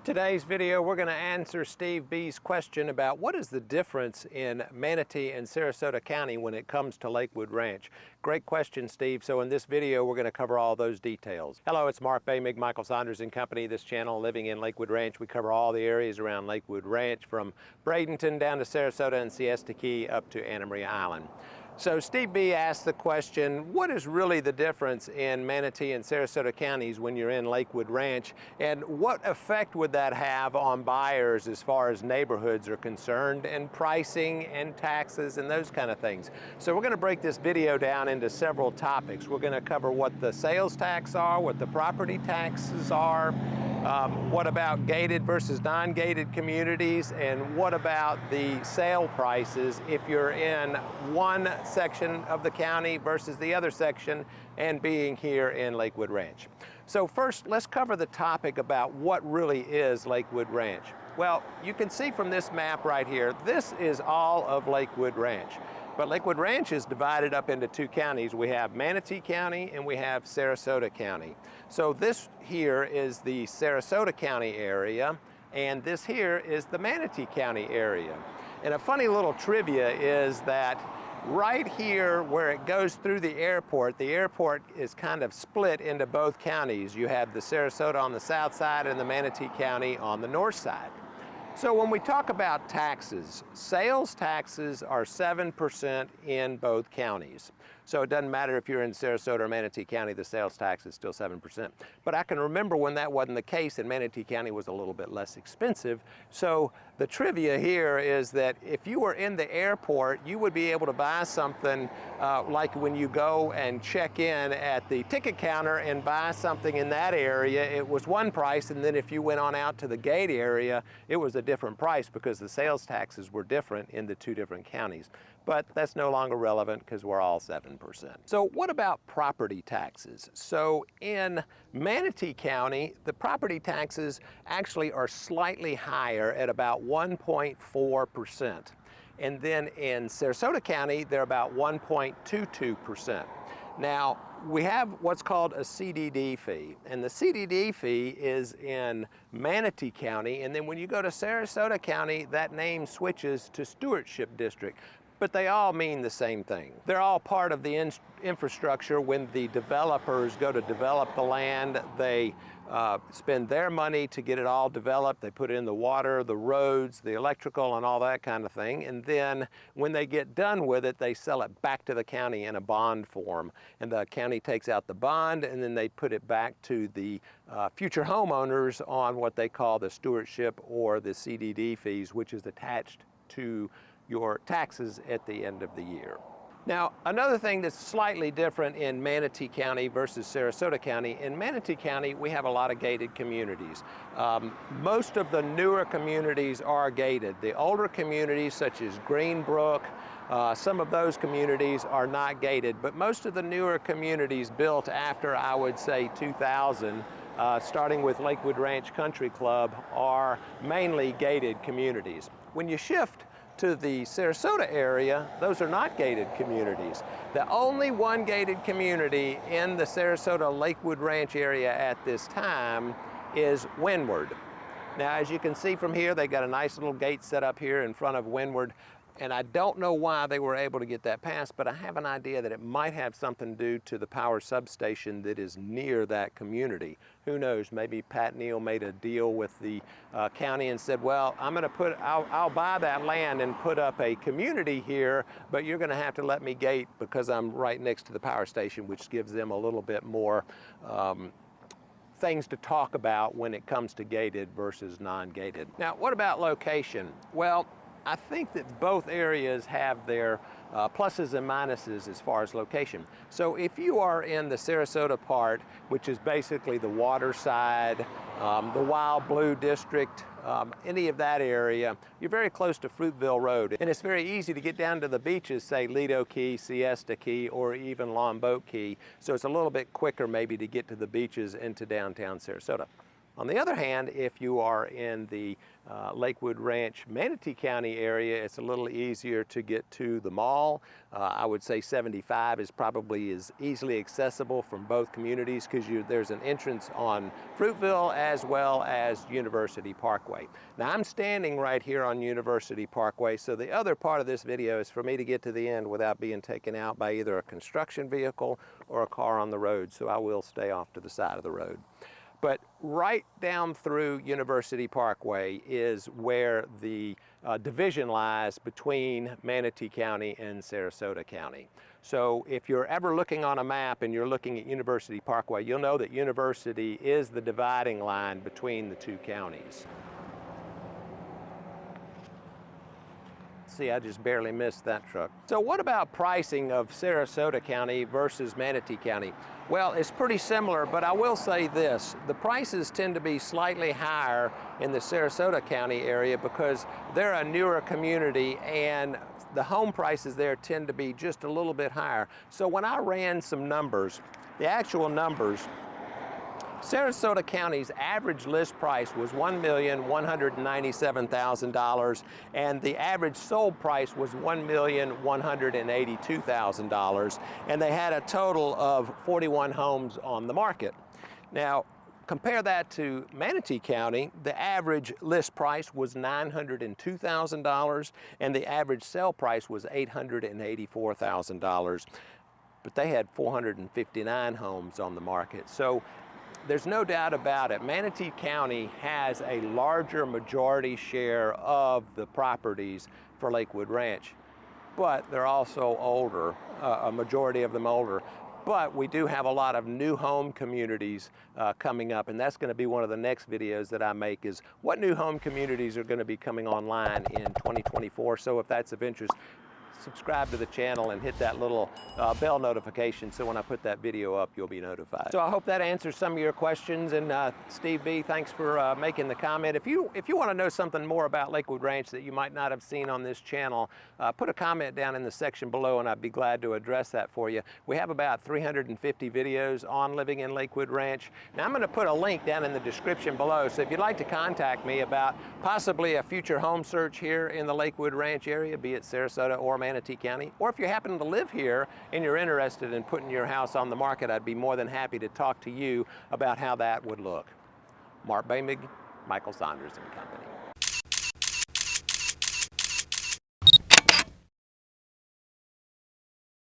Today's video, we're going to answer Steve B's question about what is the difference in Manatee and Sarasota County when it comes to Lakewood Ranch. Great question, Steve. So in this video, we're going to cover all those details. Hello, it's Mark Boehmig, Michael Saunders and Company. This channel, Living in Lakewood Ranch. We cover all the areas around Lakewood Ranch from Bradenton down to Sarasota and Siesta Key up to Anna Maria Island. So Steve B asked the question, what is really the difference in Manatee and Sarasota counties when you're in Lakewood Ranch, and what effect would that have on buyers as far as neighborhoods are concerned, and pricing and taxes and those kind of things? So we're going to break this video down into several topics. We're going to cover what the sales tax are, what the property taxes are, what about gated versus non-gated communities, and what about the sale prices if you're in one section of the county versus the other section and being here in Lakewood Ranch. So first, let's cover the topic about what really is Lakewood Ranch. Well, you can see from this map right here, this is all of Lakewood Ranch. But Lakewood Ranch is divided up into two counties. We have Manatee County and we have Sarasota County. So this here is the Sarasota County area, and this here is the Manatee County area. And a funny little trivia is that right here where it goes through the airport is kind of split into both counties. You have the Sarasota on the south side and the Manatee County on the north side. So when we talk about taxes, sales taxes are 7% in both counties. So it doesn't matter if you're in Sarasota or Manatee County, the sales tax is still 7%. But I can remember when that wasn't the case and Manatee County was a little bit less expensive. So the trivia here is that if you were in the airport, you would be able to buy something like when you go and check in at the ticket counter and buy something in that area, it was one price, and then if you went on out to the gate area, it was a different price because the sales taxes were different in the two different counties. But that's no longer relevant because we're all 7%. So what about property taxes? So in Manatee County, the property taxes actually are slightly higher at about 1.4%. And then in Sarasota County, they're about 1.22%. Now, we have what's called a CDD fee, and the CDD fee is in Manatee County, and then when you go to Sarasota County, that name switches to Stewardship District. But they all mean the same thing. They're all part of the infrastructure. When the developers go to develop the land, they spend their money to get it all developed. They put in the water, the roads, the electrical, and all that kind of thing. And then when they get done with it, they sell it back to the county in a bond form. And the county takes out the bond, and then they put it back to the future homeowners on what they call the stewardship or the CDD fees, which is attached to your taxes at the end of the year. Now, another thing that's slightly different in Manatee County versus Sarasota County, in Manatee County, we have a lot of gated communities. Most of the newer communities are gated. The older communities, such as Greenbrook, some of those communities are not gated, but most of the newer communities built after, I would say, 2000, starting with Lakewood Ranch Country Club, are mainly gated communities. When you shift to the Sarasota area, those are not gated communities. The only one gated community in the Sarasota Lakewood Ranch area at this time is Windward. Now, as you can see from here, they got a nice little gate set up here in front of Windward, and I don't know why they were able to get that passed, but I have an idea that it might have something to do to the power substation that is near that community. Who knows, maybe Pat Neal made a deal with the county and said, well, I'll buy that land and put up a community here, but you're gonna have to let me gate because I'm right next to the power station, which gives them a little bit more things to talk about when it comes to gated versus non-gated. Now, what about location? Well, I think that both areas have their pluses and minuses as far as location. So if you are in the Sarasota part, which is basically the water side, the Wild Blue District, any of that area, you're very close to Fruitville Road. And it's very easy to get down to the beaches, say Lido Key, Siesta Key, or even Longboat Key. So it's a little bit quicker maybe to get to the beaches into downtown Sarasota. On the other hand, if you are in the Lakewood Ranch, Manatee County area, it's a little easier to get to the mall. I would say 75 is probably as easily accessible from both communities because there's an entrance on Fruitville as well as University Parkway. Now I'm standing right here on University Parkway, so the other part of this video is for me to get to the end without being taken out by either a construction vehicle or a car on the road, so I will stay off to the side of the road. But right down through University Parkway is where the division lies between Manatee County and Sarasota County. So if you're ever looking on a map and you're looking at University Parkway, you'll know that University is the dividing line between the two counties. See, I just barely missed that truck. So what about pricing of Sarasota County versus Manatee County? Well, it's pretty similar, but I will say this. The prices tend to be slightly higher in the Sarasota County area because they're a newer community and the home prices there tend to be just a little bit higher. So when I ran some numbers, the actual numbers, Sarasota County's average list price was $1,197,000 and the average sold price was $1,182,000, and they had a total of 41 homes on the market. Now compare that to Manatee County. The average list price was $902,000 and the average sale price was $884,000, but they had 459 homes on the market. So there's no doubt about it, Manatee County has a larger majority share of the properties for Lakewood Ranch, but they're also older, a majority of them older. But we do have a lot of new home communities coming up, and that's going to be one of the next videos that I make, is what new home communities are going to be coming online in 2024. So if that's of interest, subscribe to the channel and hit that little bell notification so when I put that video up, you'll be notified. So I hope that answers some of your questions, and Steve B, thanks for making the comment. If you want to know something more about Lakewood Ranch that you might not have seen on this channel, put a comment down in the section below and I'd be glad to address that for you. We have about 350 videos on living in Lakewood Ranch. Now I'm going to put a link down in the description below, so if you'd like to contact me about possibly a future home search here in the Lakewood Ranch area, be it Sarasota or Manatee County, or if you happen to live here and you're interested in putting your house on the market, I'd be more than happy to talk to you about how that would look. Mark Boehmig, Michael Saunders and Company.